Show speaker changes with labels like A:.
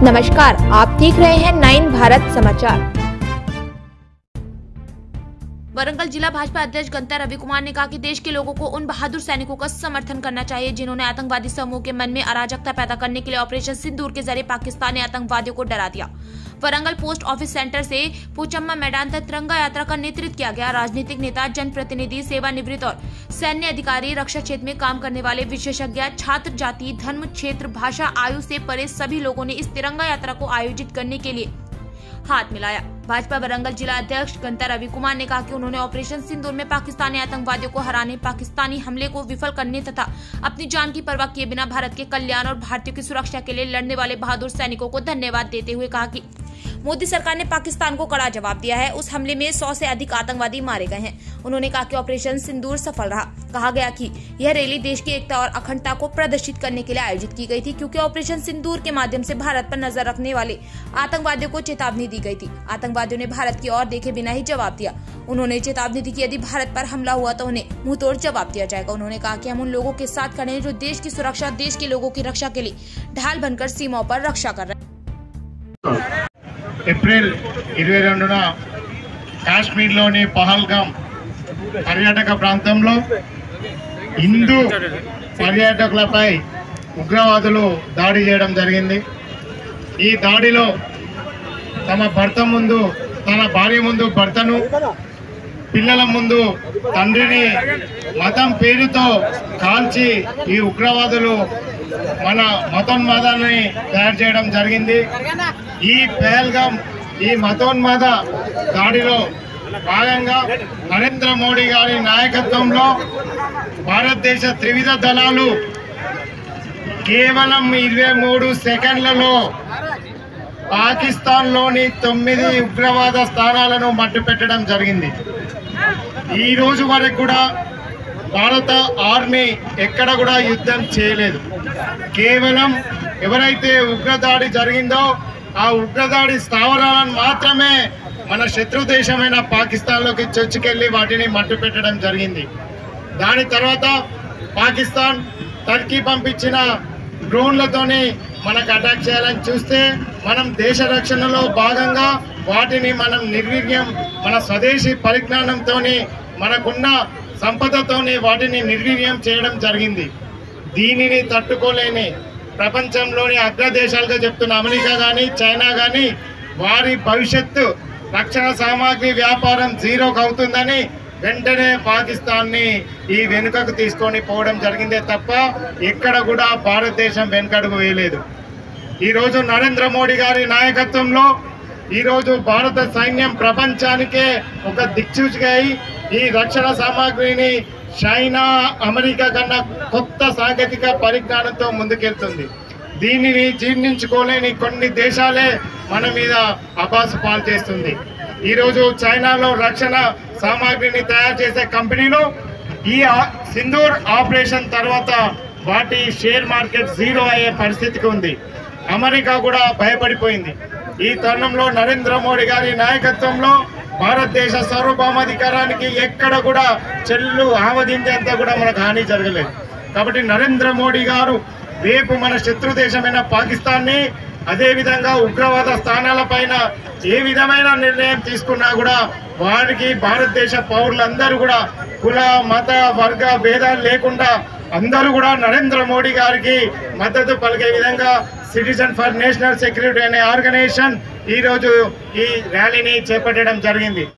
A: नमस्कार, आप देख रहे हैं 9 भारत समाचार।
B: वरंगल जिला भाजपा अध्यक्ष गंता रविकुमार ने कहा कि देश के लोगों को उन बहादुर सैनिकों का समर्थन करना चाहिए जिन्होंने आतंकवादी समूह के मन में अराजकता पैदा करने के लिए ऑपरेशन सिंदूर के जरिए पाकिस्तानी आतंकवादियों को डरा दिया। वरंगल पोस्ट ऑफिस सेंटर से पूचम्मा मैदान तक तिरंगा यात्रा का नेतृत्व किया गया। राजनीतिक नेता, जनप्रतिनिधि, सेवानिवृत्त और सैन्य अधिकारी, रक्षा क्षेत्र में काम करने वाले विशेषज्ञ, छात्र, जाति, धर्म, क्षेत्र, भाषा, आयु से परे सभी लोगों ने इस तिरंगा यात्रा को आयोजित करने के लिए हाथ मिलाया। भाजपा वरंगल जिला अध्यक्ष गंता रविकुमार ने कहा कि उन्होंने ऑपरेशन सिंदूर में पाकिस्तानी आतंकवादियों को हराने, पाकिस्तानी हमले को विफल करने तथा अपनी जान की परवाह किए बिना भारत के कल्याण और भारतीयों की सुरक्षा के लिए लड़ने वाले बहादुर सैनिकों को धन्यवाद देते हुए कहा कि मोदी सरकार ने पाकिस्तान को कड़ा जवाब दिया है। उस हमले में 100 से अधिक आतंकवादी मारे गए हैं। उन्होंने कहा कि ऑपरेशन सिंदूर सफल रहा। कहा गया कि यह रैली देश की एकता और अखंडता को प्रदर्शित करने के लिए आयोजित की गई थी, क्योंकि ऑपरेशन सिंदूर के माध्यम से भारत पर नजर रखने वाले आतंकवादियों को चेतावनी दी गई थी। आतंकवादियों ने भारत की ओर देखे बिना ही जवाब दिया। उन्होंने चेतावनी दी कि यदि भारत पर हमला हुआ तो उन्हें मुंहतोड़ जवाब दिया जाएगा। उन्होंने कहा कि हम उन लोगों के साथ खड़े हैं जो देश की सुरक्षा, देश के लोगों की रक्षा के लिए ढाल बनकर सीमाओं पर रक्षा कर रहे हैं।
C: ఏప్రిల్ 22న కాశ్మీర్లోని పహల్గామ్ పర్యాటక ప్రాంతంలో హిందూ పర్యాటకులపై ఉగ్రవాదులు దాడి చేయడం జరిగింది। ఈ దాడిలో తన భార్య ముందు భర్తను, పిల్లల ముందు తండ్రిని మతం పేరుతో కాల్చి ఈ ఉగ్రవాదులు మన మతోన్మాదాన్ని తయారు చేయడం జరిగింది। ఈ పహల్గామ్ ఈ మతోన్మాద దాడిలో భాగంగా నరేంద్ర మోడీ గారి నాయకత్వంలో భారతదేశ త్రివిధ దళాలు కేవలం 23 సెకండ్లలో పాకిస్తాన్లోని 9 ఉగ్రవాద స్థానాలను మట్టుపెట్టడం జరిగింది। ఈ రోజు వరకు కూడా భారత ఆర్మీ ఎక్కడ కూడా యుద్ధం చేయలేదు। కేవలం ఎవరైతే ఉగ్రదాడి జరిగిందో ఆ ఉగ్రదాడి స్థావరాలను మాత్రమే మన శత్రు దేశమైన పాకిస్తాన్లోకి చొచ్చుకెళ్లి వాటిని మట్టుపెట్టడం జరిగింది। దాని తర్వాత పాకిస్తాన్ టర్కీ పంపించిన డ్రోన్లతోని మనకు అటాక్ చేయాలని చూస్తే మనం దేశ రక్షణలో భాగంగా వాటిని మనం నిర్వీర్యం, మన స్వదేశీ పరిజ్ఞానంతో మనకున్న సంపదతోని వాటిని నిర్వీర్యం చేయడం జరిగింది। దీనిని తట్టుకోలేని ప్రపంచంలోని అగ్రదేశాలుగా చెప్తున్న అమెరికా కానీ, చైనా కానీ వారి భవిష్యత్తు రక్షణ సామాగ్రి వ్యాపారం జీరోకి అవుతుందని వెంటనే పాకిస్తాన్ని ఈ వెనుకకు తీసుకొని పోవడం జరిగిందే తప్ప ఎక్కడ కూడా భారతదేశం వెనుకడుగు వేయలేదు। ఈరోజు నరేంద్ర మోడీ గారి నాయకత్వంలో ఈరోజు భారత సైన్యం ప్రపంచానికే ఒక దిక్సూచిగా ఈ రక్షణ సామాగ్రిని చైనా, అమెరికా కన్నా కొత్త సాంకేతిక పరిజ్ఞానంతో ముందుకెళ్తుంది। దీనిని జీర్ణించుకోలేని కొన్ని దేశాలే మన మీద అబాసు పాలు చేస్తుంది। ఈరోజు చైనాలో రక్షణ సామాగ్రిని తయారు చేసే కంపెనీలు ఈ సింధూర్ ఆపరేషన్ తర్వాత వాటి షేర్ మార్కెట్ జీరో అయ్యే పరిస్థితికి ఉంది। అమెరికా కూడా భయపడిపోయింది। ఈ తరుణంలో నరేంద్ర మోడీ గారి నాయకత్వంలో భారతదేశ సార్వభౌమాధికారానికి ఎక్కడ కూడా చెల్లు ఆవదించేంత కూడా మనకు హాని జరగలేదు। కాబట్టి నరేంద్ర మోడీ గారు రేపు మన శత్రు దేశమైన పాకిస్తాన్ని, అదేవిధంగా ఉగ్రవాద స్థానాలపైన ఏ విధమైన నిర్ణయం తీసుకున్నా కూడా వారికి భారతదేశ పౌరులందరూ కూడా కుల, మత, వర్గ భేదాలు లేకుండా అందరూ కూడా నరేంద్ర మోడీ గారికి మద్దతు పలికే విధంగా సిటిజన్ ఫర్ నేషనల్ సెక్యూరిటీ అనే ఆర్గనైజేషన్ ఈరోజు ఈ ర్యాలీని చేపట్టడం జరిగింది।